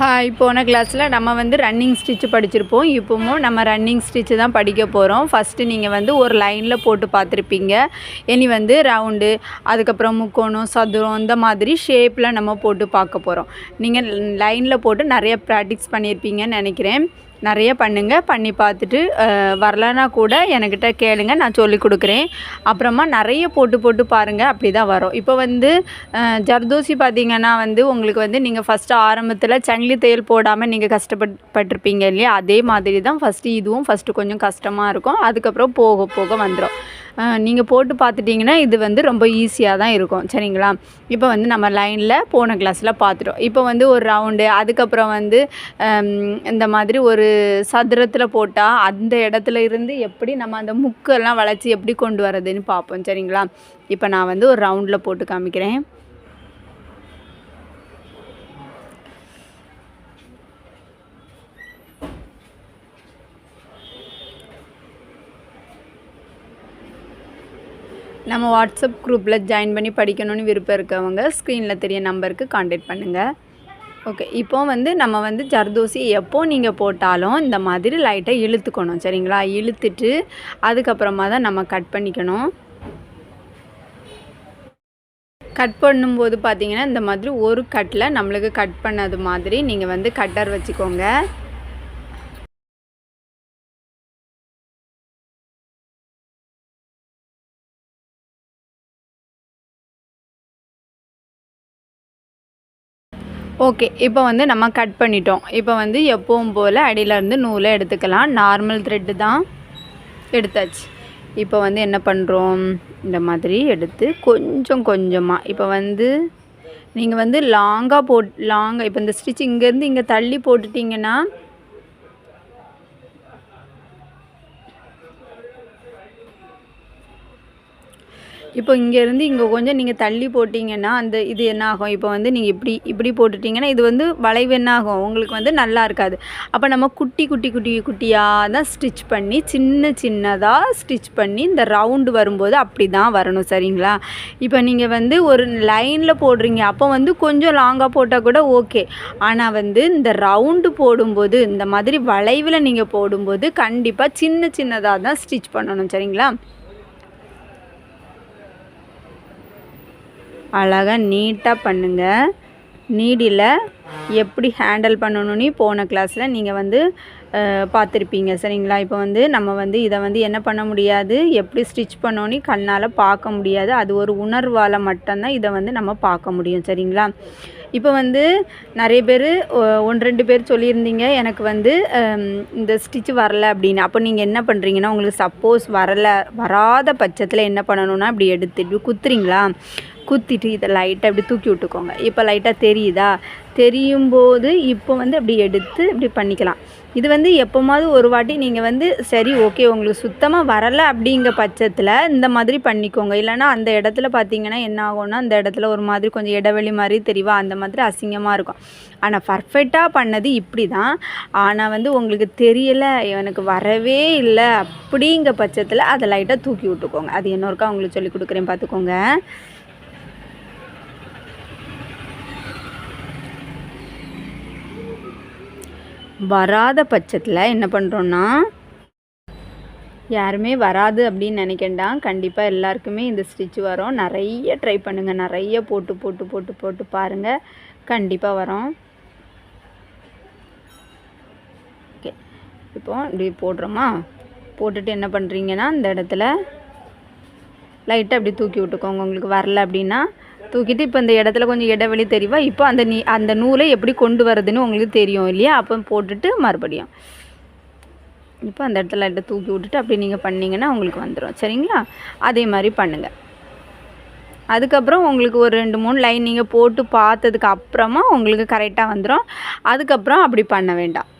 Hi, போன கிளாஸில் நம்ம வந்து ரன்னிங் ஸ்டிச்சு படிச்சிருப்போம். இப்போவும் நம்ம ரன்னிங் ஸ்டிச்சு தான் படிக்க போகிறோம். ஃபஸ்ட்டு நீங்கள் வந்து ஒரு லைனில் போட்டு பார்த்துருப்பீங்க. இனி வந்து ரவுண்டு, அதுக்கப்புறம் முக்கோணம், சதுரம், இந்த மாதிரி ஷேப்பில் நம்ம போட்டு பார்க்க போகிறோம். நீங்கள் லைனில் போட்டு நிறைய ப்ராக்டிஸ் பண்ணியிருப்பீங்கன்னு நினைக்கிறேன். நிறைய பண்ணுங்கள். பண்ணி பார்த்துட்டு வரலன்னா கூட என்கிட்ட கேளுங்க, நான் சொல்லி கொடுக்குறேன். அப்புறமா நிறைய போட்டு பாருங்கள், அப்படி தான் வரும். இப்போ வந்து ஜர்தோசி பார்த்திங்கன்னா வந்து உங்களுக்கு வந்து நீங்கள் ஃபஸ்ட்டு ஆரம்பத்தில் சங்கிலி தையல் போடாமல் நீங்கள் கஷ்டப்பட்டிருப்பீங்க இல்லையா, அதே மாதிரி தான் இதுவும் ஃபஸ்ட்டு கொஞ்சம் கஷ்டமாக இருக்கும். அதுக்கப்புறம் போக போக வந்துடும். நீங்கள் போட்டு பார்த்துட்டிங்கன்னா இது வந்து ரொம்ப ஈஸியாக தான் இருக்கும். சரிங்களா? இப்போ வந்து நம்ம லைனில் போன கிளாஸில் பார்த்துட்டோம். இப்போ வந்து ஒரு ரவுண்டு, அதுக்கப்புறம் வந்து இந்த மாதிரி ஒரு சதுரத்தில் போட்டால் அந்த இடத்துல இருந்து எப்படி நம்ம அந்த முக்கெல்லாம் வளைச்சி எப்படி கொண்டு வரதுன்னு பார்ப்போம். சரிங்களா? இப்போ நான் வந்து ஒரு ரவுண்டில் போட்டு காமிக்கிறேன். நம்ம வாட்ஸ்அப் குரூப்பில் ஜாயின் பண்ணி படிக்கணும்னு விருப்பம் இருக்கவங்க ஸ்க்ரீனில் தெரிய நம்பருக்கு கான்டாக்ட் பண்ணுங்கள். ஓகே, இப்போ வந்து நம்ம வந்து ஜர்தோசி எப்போ நீங்கள் போட்டாலும் இந்த மாதிரி லைட்டாக இழுத்துக்கணும். சரிங்களா? இழுத்துட்டு அதுக்கப்புறமா தான் நம்ம கட் பண்ணிக்கணும். கட் பண்ணும்போது பார்த்திங்கன்னா இந்த மாதிரி ஒரு கட்டில் நம்மளுக்கு கட் பண்ணது மாதிரி நீங்கள் வந்து கட்டர் வச்சுக்கோங்க. ஓகே, இப்போ வந்து நம்ம கட் பண்ணிட்டோம். இப்போ வந்து எப்பவும் போல் அடியிலேருந்து நூலை எடுத்துக்கலாம். நார்மல் த்ரெட்டு தான் எடுத்தாச்சு. இப்போ வந்து என்ன பண்ணுறோம், இந்த மாதிரி எடுத்து கொஞ்சம் கொஞ்சமாக இப்போ வந்து நீங்கள் வந்து லாங்காக இப்போ இந்த ஸ்டிச் இங்கேருந்து இங்கே தள்ளி போட்டுட்டிங்கன்னா இப்போ இங்கேருந்து இங்கே கொஞ்சம் நீங்கள் தள்ளி போட்டிங்கன்னா அந்த இது என்ன ஆகும், இப்போ வந்து நீங்கள் இப்படி போட்டுட்டிங்கன்னா இது வந்து வளைவு என்ன ஆகும், உங்களுக்கு வந்து நல்லா இருக்காது. அப்போ நம்ம குட்டியாக தான் ஸ்டிச் பண்ணி சின்னதாக ஸ்டிச் பண்ணி இந்த ரவுண்டு வரும்போது அப்படி தான் வரணும். சரிங்களா? இப்போ நீங்கள் வந்து ஒரு லைனில் போடுறீங்க, அப்போ வந்து கொஞ்சம் லாங்காக போட்டால் கூட ஓகே. ஆனால் வந்து இந்த ரவுண்டு போடும்போது இந்த மாதிரி வளைவில் நீங்கள் போடும்போது கண்டிப்பாக சின்னதாக தான் ஸ்டிச் பண்ணணும். சரிங்களா? அழகாக நீட்டாக பண்ணுங்கள். நீடில் எப்படி ஹேண்டில் பண்ணணும்னு போன கிளாஸில் நீங்கள் வந்து பார்த்துருப்பீங்க. சரிங்களா? இப்போ வந்து நம்ம வந்து இதை வந்து என்ன பண்ண முடியாது, எப்படி ஸ்டிச் பண்ணோன்னு கண்ணால் பார்க்க முடியாது. அது ஒரு உணர்வால் மட்டும்தான் இதை வந்து நம்ம பார்க்க முடியும். சரிங்களா? இப்போ வந்து நிறைய பேர் 1-2 பேர் சொல்லியிருந்தீங்க எனக்கு வந்து இந்த ஸ்டிச் வரலை அப்படின்னு. அப்போ நீங்கள் என்ன பண்ணுறீங்கன்னா, உங்களுக்கு சப்போஸ் வராத பட்சத்தில் என்ன பண்ணணுன்னா, இப்படி எடுத்து இப்படி குத்துறீங்களா, குத்திட்டு இதை லைட்டாக இப்படி தூக்கி விட்டுக்கோங்க. இப்போ லைட்டாக தெரியும்போது இப்போ வந்து அப்படி எடுத்து இப்படி பண்ணிக்கலாம். இது வந்து எப்போமாவது ஒரு வாட்டி நீங்கள் வந்து சரி ஓகே உங்களுக்கு சுத்தமாக வரலை அப்படிங்கிற பட்சத்தில் இந்த மாதிரி பண்ணிக்கோங்க. இல்லைனா அந்த இடத்துல பார்த்தீங்கன்னா என்ன ஆகும்னா, அந்த இடத்துல ஒரு மாதிரி கொஞ்சம் இடைவெளி மாதிரி தெரிவா, அந்த மாதிரி அசிங்கமாக இருக்கும். ஆனால் பர்ஃபெக்டாக பண்ணது இப்படி தான். ஆனால் வந்து உங்களுக்கு தெரியலை, எனக்கு வரவே இல்லை அப்படிங்கிற பட்சத்தில் அதை லைட்டாக தூக்கி விட்டுக்கோங்க. அது இன்னொருக்கா உங்களுக்கு சொல்லி கொடுக்குறேன், பார்த்துக்கோங்க. வராத பட்சத்தில் என்ன பண்ணுறோன்னா, யாருமே வராது அப்படின்னு நினைக்கண்டா, கண்டிப்பாக எல்லாருக்குமே இந்த ஸ்டிச் வரும். நிறைய ட்ரை பண்ணுங்கள், நிறைய போட்டு பாருங்கள், கண்டிப்பாக வரும். ஓகே, இப்போ இப்படி போடுறோமா, போட்டுட்டு என்ன பண்ணுறீங்கன்னா இந்த இடத்துல லைட்டாக அப்படி தூக்கி விட்டுக்கோங்க. உங்களுக்கு வரல அப்படின்னா தூக்கிட்டு இப்போ இந்த இடத்துல கொஞ்சம் இடைவெளி தெரிவா, இப்போ அந்த நூலை எப்படி கொண்டு வரதுன்னு உங்களுக்கு தெரியும் இல்லையா, அப்போ போட்டுட்டு மறுபடியும் இப்போ அந்த இடத்துல லைட்டாக தூக்கி விட்டுட்டு அப்படி நீங்கள் பண்ணிங்கன்னா உங்களுக்கு வந்துடும். சரிங்களா? அதே மாதிரி பண்ணுங்கள். அதுக்கப்புறம் உங்களுக்கு ஒரு 2-3 லைன் நீங்கள் போட்டு பார்த்ததுக்கு அப்புறமா உங்களுக்கு கரெக்டாக வந்துடும். அதுக்கப்புறம் அப்படி பண்ண வேண்டாம்.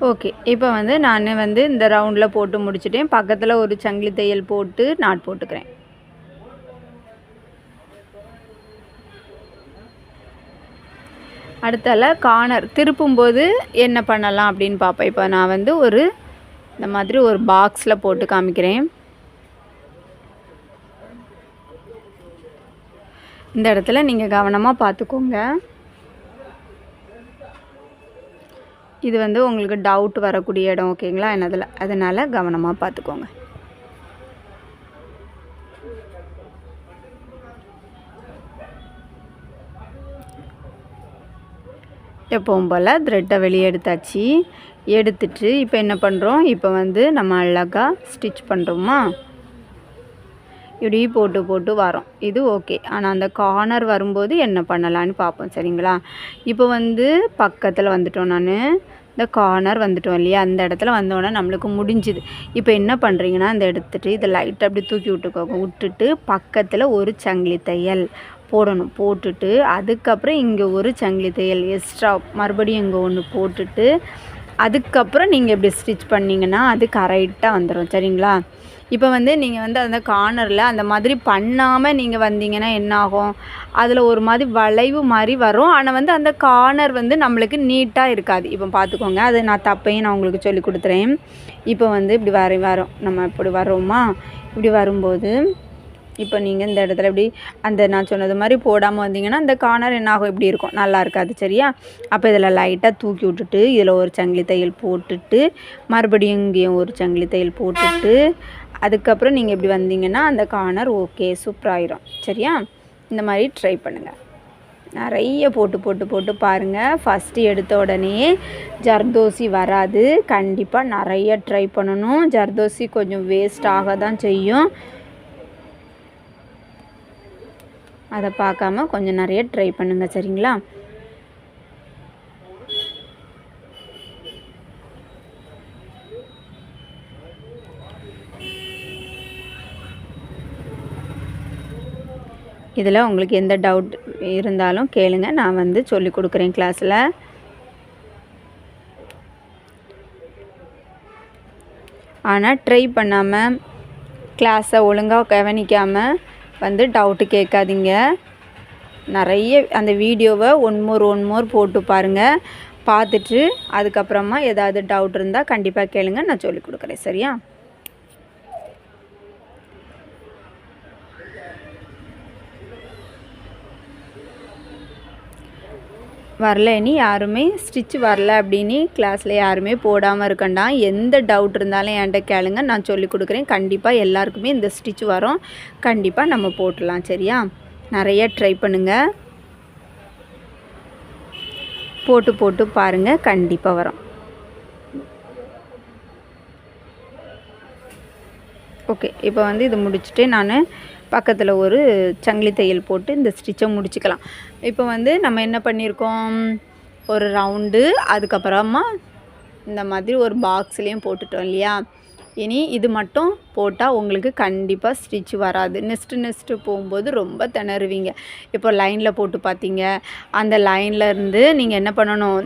ஓகே, இப்போ வந்து நான் வந்து இந்த ரவுண்டில் போட்டு முடிச்சுட்டேன். பக்கத்தில் ஒரு சங்கிலி தையல் போட்டு நாட் போட்டுக்கிறேன். அடுத்தால கார்னர் திருப்பும்போது என்ன பண்ணலாம் அப்படின்னு பார்ப்பேன். இப்போ நான் வந்து இந்த மாதிரி ஒரு பாக்ஸில் போட்டு காமிக்கிறேன். இந்த இடத்துல நீங்கள் கவனமாக பார்த்துக்கோங்க. இது வந்து உங்களுக்கு டவுட் வரக்கூடிய இடம், ஓகேங்களா? அதனால் கவனமாக பார்த்துக்கோங்க. எப்பவும் போல் த்ரெட்டை வெளியே எடுத்தாச்சு. எடுத்துட்டு இப்போ என்ன பண்ணுறோம், இப்போ வந்து நம்ம அழகாக ஸ்டிச் பண்ணுறோமா, இப்படி போட்டு போட்டு வரோம். இது ஓகே. ஆனால் அந்த கார்னர் வரும்போது என்ன பண்ணலான்னு பார்ப்போம், சரிங்களா? இப்போ வந்து பக்கத்தில் வந்துட்டோம். நான் இந்த கார்னர் வந்துட்டோம் இல்லையா, அந்த இடத்துல வந்தோடனே நம்மளுக்கு முடிஞ்சுது. இப்போ என்ன பண்ணுறீங்கன்னா, அந்த எடுத்துகிட்டு இதை லைட்டாக அப்படி தூக்கி விட்டுட்டு பக்கத்தில் ஒரு சங்கிலி தையல் போடணும். போட்டுட்டு அதுக்கப்புறம் இங்கே ஒரு சங்கிலி தையல் எக்ஸ்ட்ரா மறுபடியும் இங்கே ஒன்று போட்டுட்டு அதுக்கப்புறம் நீங்கள் இப்படி ஸ்டிச் பண்ணிங்கன்னா அது கரெக்டாக வந்துடும், சரிங்களா? இப்போ வந்து நீங்கள் வந்து அந்த கார்னரில் அந்த மாதிரி பண்ணாமல் நீங்கள் வந்தீங்கன்னா என்ன ஆகும், அதில் ஒரு மாதிரி வளைவு மாதிரி வரும். ஆனால் வந்து அந்த கார்னர் வந்து நம்மளுக்கு நீட்டாக இருக்காது. இப்போ பார்த்துக்கோங்க, அது நான் தப்பையும் நான் உங்களுக்கு சொல்லி கொடுத்துறேன். இப்போ வந்து இப்படி வரோம், நம்ம இப்படி வரோமா, இப்படி வரும்போது இப்போ நீங்கள் இந்த இடத்துல இப்படி அந்த நான் சொன்னது மாதிரி போடாமல் வந்தீங்கன்னா அந்த கார்னர் என்னாகும், இப்படி இருக்கும், நல்லா இருக்காது, சரியா? அப்போ இதில் லைட்டாக தூக்கி விட்டுட்டு இதில் ஒரு சங்கிலி தையல் போட்டுட்டு மறுபடியும் இங்கேயும் ஒரு சங்கிலி தையல் போட்டுட்டு அதுக்கப்புறம் நீங்கள் இப்படி வந்தீங்கன்னா அந்த கார்னர் ஓகே சூப்பராகிடும், சரியா? இந்த மாதிரி ட்ரை பண்ணுங்கள். நிறைய போட்டு போட்டு போட்டு பாருங்கள். ஃபஸ்ட்டு எடுத்த உடனே ஜர்தோசி வராது. கண்டிப்பாக நிறைய ட்ரை பண்ணணும். ஜர்தோசி கொஞ்சம் வேஸ்ட் ஆக தான் செய்யும். அதை பார்க்காம கொஞ்சம் நிறைய ட்ரை பண்ணுங்கள், சரிங்களா? இதில் உங்களுக்கு எந்த டவுட் இருந்தாலும் கேளுங்க, நான் வந்து சொல்லி கொடுக்குறேன் கிளாஸில். ஆனால் ட்ரை பண்ணாமல் கிளாஸை ஒழுங்காக கவனிக்காமல் வந்து டவுட்டு கேட்காதீங்க. நிறைய அந்த வீடியோவை ஒன் மோர் போட்டு பாருங்கள். பார்த்துட்டு அதுக்கப்புறமா ஏதாவது டவுட் இருந்தால் கண்டிப்பாக கேளுங்க, நான் சொல்லி கொடுக்குறேன், சரியா? வரல இனி யாருமே ஸ்டிச் வரல அப்படின்னு கிளாஸில் யாருமே போடாமல் இருக்கண்டா. எந்த டவுட் இருந்தாலும் என்கிட்ட கேளுங்க, நான் சொல்லி கொடுக்குறேன். கண்டிப்பாக எல்லாருக்குமே இந்த ஸ்டிச் வரும், கண்டிப்பாக நம்ம போட்டுடலாம், சரியா? நிறைய ட்ரை பண்ணுங்கள், போட்டு போட்டு பாருங்கள், கண்டிப்பாக வரும். ஓகே, இப்போ வந்து இது முடிச்சுட்டு நான் பக்கத்தில் ஒரு சங்கிலி தையல் போட்டு இந்த ஸ்டிச்சை முடிச்சுக்கலாம். இப்போ வந்து நம்ம என்ன பண்ணியிருக்கோம், ஒரு ரவுண்டு, அதுக்கப்புறமா இந்த மாதிரி ஒரு பாக்ஸ்லேயும் போட்டுட்டோம் இல்லையா? இனி இது மட்டும் போட்டால் உங்களுக்கு கண்டிப்பாக ஸ்டிச் வராது. நெக்ஸ்ட்டு போகும்போது ரொம்ப திணறுவீங்க. இப்போ லைனில் போட்டு பார்த்தீங்க, அந்த லைனில் இருந்து நீங்கள் என்ன பண்ணணும்,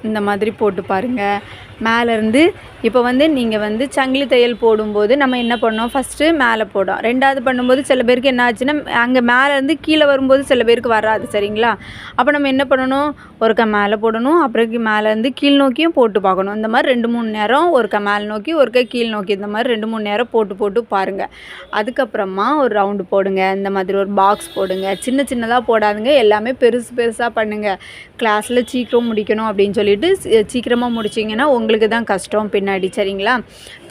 இந்த மாதிரி போட்டு பாருங்கள். மேலேருந்து இப்போ வந்து நீங்கள் வந்து சங்கிலி தையல் போடும்போது நம்ம என்ன பண்ணோம், ஃபஸ்ட்டு மேலே போடும், ரெண்டாவது பண்ணும்போது சில பேருக்கு என்ன ஆச்சுன்னா அங்கே மேலேருந்து கீழே வரும்போது சில பேருக்கு வராது, சரிங்களா? அப்போ நம்ம என்ன பண்ணணும், ஒருக்கா மேலே போடணும், அப்புறம் மேலேருந்து கீழ் நோக்கியும் போட்டு பார்க்கணும். இந்த மாதிரி 2-3 நேரம் ஒருக்கா மேலே நோக்கி ஒருக்கா கீழ் நோக்கி இந்த மாதிரி 2-3 நேரம் போட்டு போட்டு பாருங்கள். அதுக்கப்புறமா ஒரு ரவுண்டு போடுங்க, இந்த மாதிரி ஒரு பாக்ஸ் போடுங்க. சின்னதாக போடாதுங்க, எல்லாமே பெருசாக பண்ணுங்கள். கிளாஸில் சீக்கிரம் முடிக்கணும் அப்படின்னு சொல்லிட்டு சீக்கிரமாக முடிச்சிங்கன்னா உங்களுக்கு தான் கஷ்டம் பின்னாடி, சரிங்களா?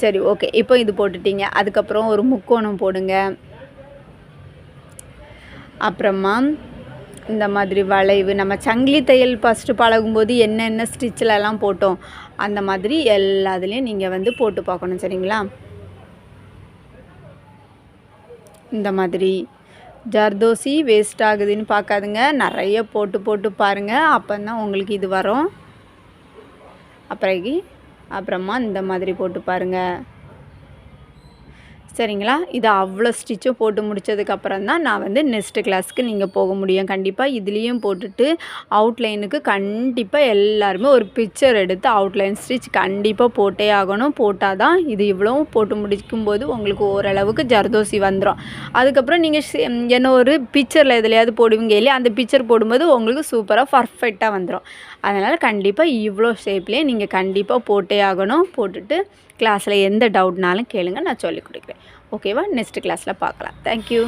சரி, ஓகே. இப்போ இது போட்டுட்டீங்க, அதுக்கப்புறம் ஒரு முக்கோணம் போடுங்க. அப்புறமா இந்த மாதிரி வளைவு, நம்ம சங்கிலி தையல் ஃபஸ்ட்டு பழகும்போது என்னென்ன ஸ்டிச்சிலலாம் போட்டோம் அந்த மாதிரி எல்லாத்துலேயும் நீங்கள் வந்து போட்டு பார்க்கணும், சரிங்களா? இந்த மாதிரி ஜர்தோசி வேஸ்ட் ஆகுதுன்னு பார்க்காதுங்க, நிறைய போட்டு போட்டு பாருங்கள், அப்போ தான் உங்களுக்கு இது வரும். அப்புறமா இந்த மாதிரி போட்டு பாருங்கள். சரிங்களா? இது அவ்வளோ ஸ்டிச்சும் போட்டு முடிச்சதுக்கப்புறம் தான் நான் வந்து நெக்ஸ்ட்டு கிளாஸ்க்கு நீங்கள் போக முடியும். கண்டிப்பாக இதுலேயும் போட்டுட்டு அவுட்லைனுக்கு கண்டிப்பாக எல்லாருமே ஒரு பிக்சர் எடுத்து அவுட்லைன் ஸ்டிச் கண்டிப்பாக போட்டே ஆகணும். போட்டால் தான் இது இவ்வளவும் போட்டு முடிக்கும்போது உங்களுக்கு ஓரளவுக்கு ஜர்தோசி வந்துடும். அதுக்கப்புறம் நீங்கள் என்ன ஒரு பிக்சரில் எதுலையாவது போடுவீங்க இல்லையா, அந்த பிக்சர் போடும்போது உங்களுக்கு சூப்பராக பர்ஃபெக்டாக வந்துடும். அதனால் கண்டிப்பாக இவ்வளோ ஷேப்லேயே நீங்கள் கண்டிப்பாக போட்டே ஆகணும். போட்டுட்டு கிளாஸில் எந்த டவுட்னாலும் கேளுங்க, நான் சொல்லிக் கொடுக்குறேன். ஓகேவா? நெக்ஸ்ட் கிளாஸில் பார்க்கலாம். தேங்க்யூ.